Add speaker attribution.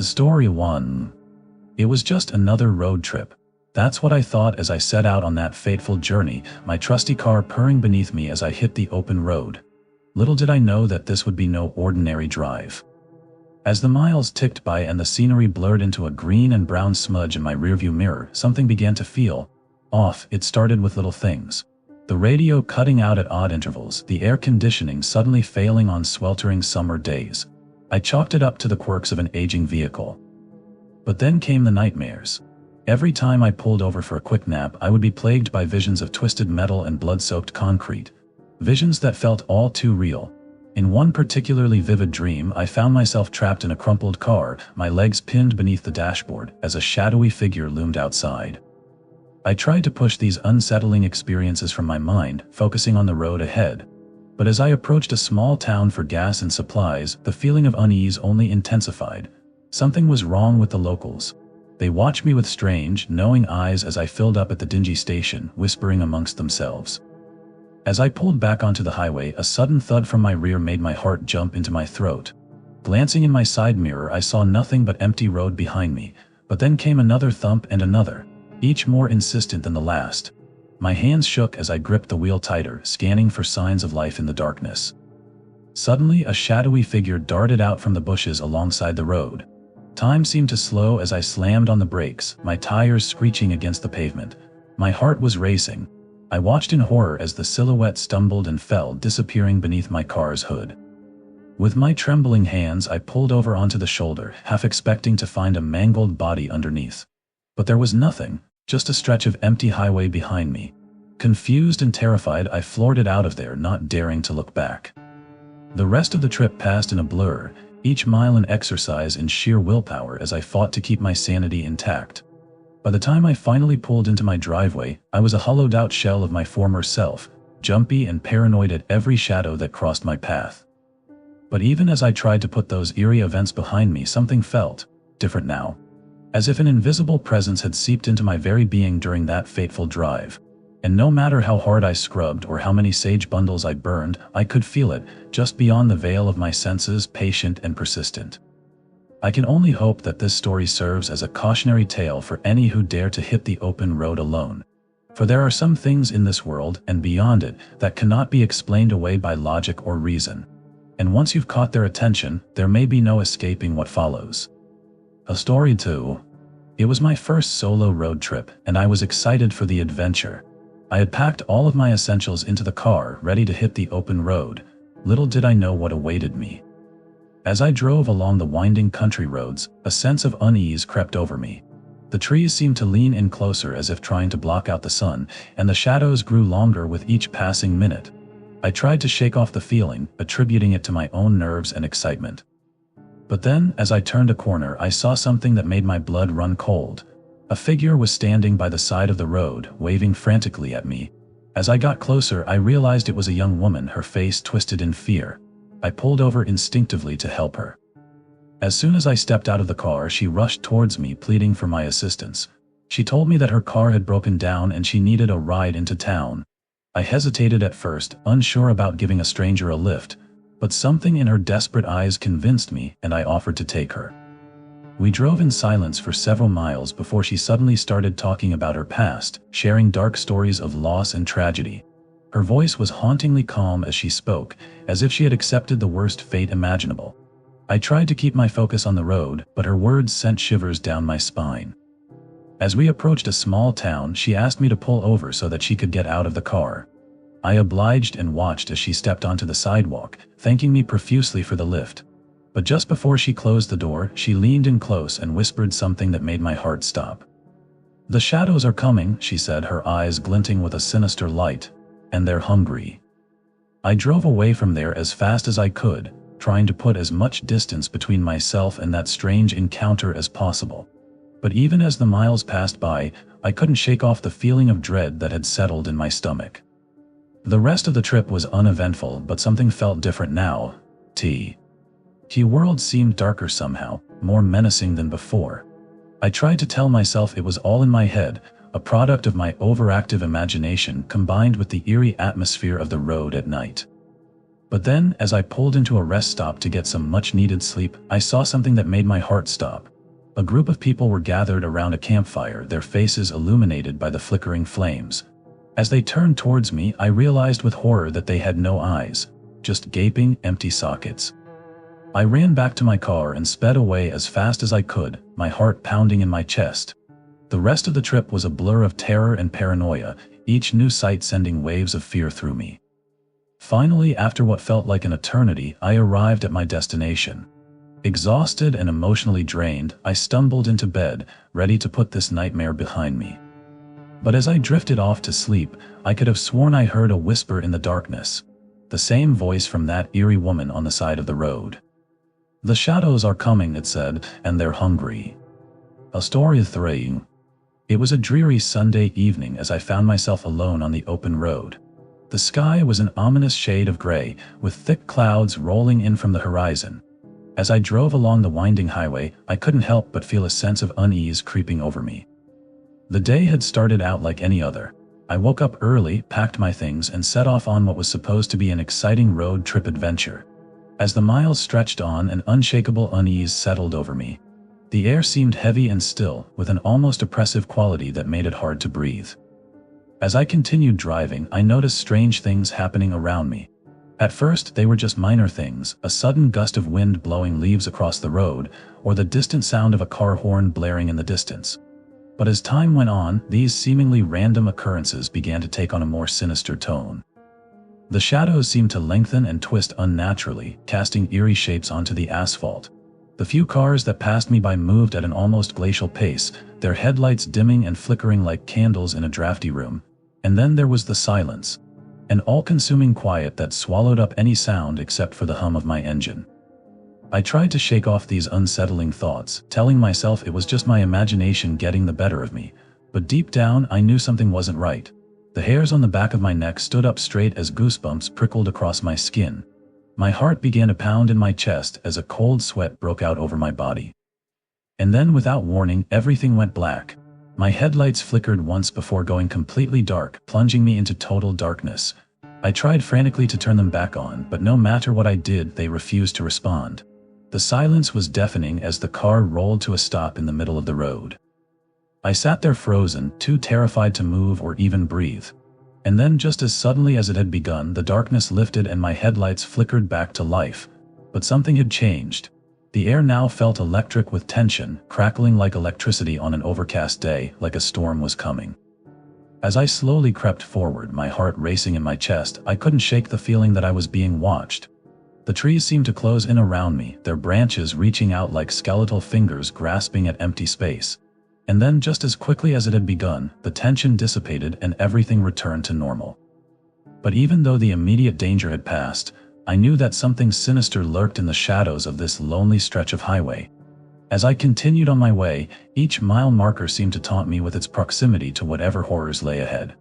Speaker 1: Story 1. It was just another road trip. That's what I thought as I set out on that fateful journey, my trusty car purring beneath me as I hit the open road. Little did I know that this would be no ordinary drive. As the miles ticked by and the scenery blurred into a green and brown smudge in my rearview mirror, something began to feel off. It started with little things. The radio cutting out at odd intervals, the air conditioning suddenly failing on sweltering summer days. I chalked it up to the quirks of an aging vehicle. But then came the nightmares. Every time I pulled over for a quick nap, I would be plagued by visions of twisted metal and blood-soaked concrete. Visions that felt all too real. In one particularly vivid dream, I found myself trapped in a crumpled car, my legs pinned beneath the dashboard, as a shadowy figure loomed outside. I tried to push these unsettling experiences from my mind, focusing on the road ahead. But as I approached a small town for gas and supplies, the feeling of unease only intensified. Something was wrong with the locals. They watched me with strange, knowing eyes as I filled up at the dingy station, whispering amongst themselves. As I pulled back onto the highway, a sudden thud from my rear made my heart jump into my throat. Glancing in my side mirror, I saw nothing but empty road behind me, but then came another thump and another, each more insistent than the last. My hands shook as I gripped the wheel tighter, scanning for signs of life in the darkness. Suddenly, a shadowy figure darted out from the bushes alongside the road. Time seemed to slow as I slammed on the brakes, my tires screeching against the pavement. My heart was racing. I watched in horror as the silhouette stumbled and fell, disappearing beneath my car's hood. With my trembling hands, I pulled over onto the shoulder, half expecting to find a mangled body underneath. But there was nothing, just a stretch of empty highway behind me. Confused and terrified, I floored it out of there, not daring to look back. The rest of the trip passed in a blur, each mile an exercise in sheer willpower as I fought to keep my sanity intact. By the time I finally pulled into my driveway, I was a hollowed-out shell of my former self, jumpy and paranoid at every shadow that crossed my path. But even as I tried to put those eerie events behind me, something felt different now. As if an invisible presence had seeped into my very being during that fateful drive. And no matter how hard I scrubbed or how many sage bundles I burned, I could feel it, just beyond the veil of my senses, patient and persistent. I can only hope that this story serves as a cautionary tale for any who dare to hit the open road alone. For there are some things in this world, and beyond it, that cannot be explained away by logic or reason. And once you've caught their attention, there may be no escaping what follows. A Story 2. It was my first solo road trip, and I was excited for the adventure. I had packed all of my essentials into the car, ready to hit the open road. Little did I know what awaited me. As I drove along the winding country roads, a sense of unease crept over me. The trees seemed to lean in closer as if trying to block out the sun, and the shadows grew longer with each passing minute. I tried to shake off the feeling, attributing it to my own nerves and excitement. But then, as I turned a corner, I saw something that made my blood run cold. A figure was standing by the side of the road, waving frantically at me. As I got closer, I realized it was a young woman, her face twisted in fear. I pulled over instinctively to help her. As soon as I stepped out of the car, she rushed towards me, pleading for my assistance. She told me that her car had broken down and she needed a ride into town. I hesitated at first, unsure about giving a stranger a lift. But something in her desperate eyes convinced me, and I offered to take her. We drove in silence for several miles before she suddenly started talking about her past, sharing dark stories of loss and tragedy. Her voice was hauntingly calm as she spoke, as if she had accepted the worst fate imaginable. I tried to keep my focus on the road, but her words sent shivers down my spine. As we approached a small town, she asked me to pull over so that she could get out of the car. I obliged and watched as she stepped onto the sidewalk, thanking me profusely for the lift. But just before she closed the door, she leaned in close and whispered something that made my heart stop. "The shadows are coming," she said, her eyes glinting with a sinister light. "And they're hungry." I drove away from there as fast as I could, trying to put as much distance between myself and that strange encounter as possible. But even as the miles passed by, I couldn't shake off the feeling of dread that had settled in my stomach. The rest of the trip was uneventful, but something felt different now. The world seemed darker somehow, more menacing than before. I tried to tell myself it was all in my head, a product of my overactive imagination combined with the eerie atmosphere of the road at night. But then, as I pulled into a rest stop to get some much-needed sleep, I saw something that made my heart stop. A group of people were gathered around a campfire, their faces illuminated by the flickering flames. As they turned towards me, I realized with horror that they had no eyes, just gaping, empty sockets. I ran back to my car and sped away as fast as I could, my heart pounding in my chest. The rest of the trip was a blur of terror and paranoia, each new sight sending waves of fear through me. Finally, after what felt like an eternity, I arrived at my destination. Exhausted and emotionally drained, I stumbled into bed, ready to put this nightmare behind me. But as I drifted off to sleep, I could have sworn I heard a whisper in the darkness. The same voice from that eerie woman on the side of the road. "The shadows are coming," it said, "and they're hungry." A story of three. It was a dreary Sunday evening as I found myself alone on the open road. The sky was an ominous shade of gray, with thick clouds rolling in from the horizon. As I drove along the winding highway, I couldn't help but feel a sense of unease creeping over me. The day had started out like any other. I woke up early, packed my things, and set off on what was supposed to be an exciting road trip adventure. As the miles stretched on, an unshakable unease settled over me. The air seemed heavy and still, with an almost oppressive quality that made it hard to breathe. As I continued driving, I noticed strange things happening around me. At first, they were just minor things, a sudden gust of wind blowing leaves across the road, or the distant sound of a car horn blaring in the distance. But as time went on, these seemingly random occurrences began to take on a more sinister tone. The shadows seemed to lengthen and twist unnaturally, casting eerie shapes onto the asphalt. The few cars that passed me by moved at an almost glacial pace, their headlights dimming and flickering like candles in a drafty room. And then there was the silence. An all-consuming quiet that swallowed up any sound except for the hum of my engine. I tried to shake off these unsettling thoughts, telling myself it was just my imagination getting the better of me, but deep down I knew something wasn't right. The hairs on the back of my neck stood up straight as goosebumps prickled across my skin. My heart began to pound in my chest as a cold sweat broke out over my body. And then, without warning, everything went black. My headlights flickered once before going completely dark, plunging me into total darkness. I tried frantically to turn them back on, but no matter what I did, they refused to respond. The silence was deafening as the car rolled to a stop in the middle of the road. I sat there frozen, too terrified to move or even breathe. And then, just as suddenly as it had begun, the darkness lifted and my headlights flickered back to life. But something had changed. The air now felt electric with tension, crackling like electricity on an overcast day, like a storm was coming. As I slowly crept forward, my heart racing in my chest, I couldn't shake the feeling that I was being watched. The trees seemed to close in around me, their branches reaching out like skeletal fingers grasping at empty space. And then, just as quickly as it had begun, the tension dissipated and everything returned to normal. But even though the immediate danger had passed, I knew that something sinister lurked in the shadows of this lonely stretch of highway. As I continued on my way, each mile marker seemed to taunt me with its proximity to whatever horrors lay ahead.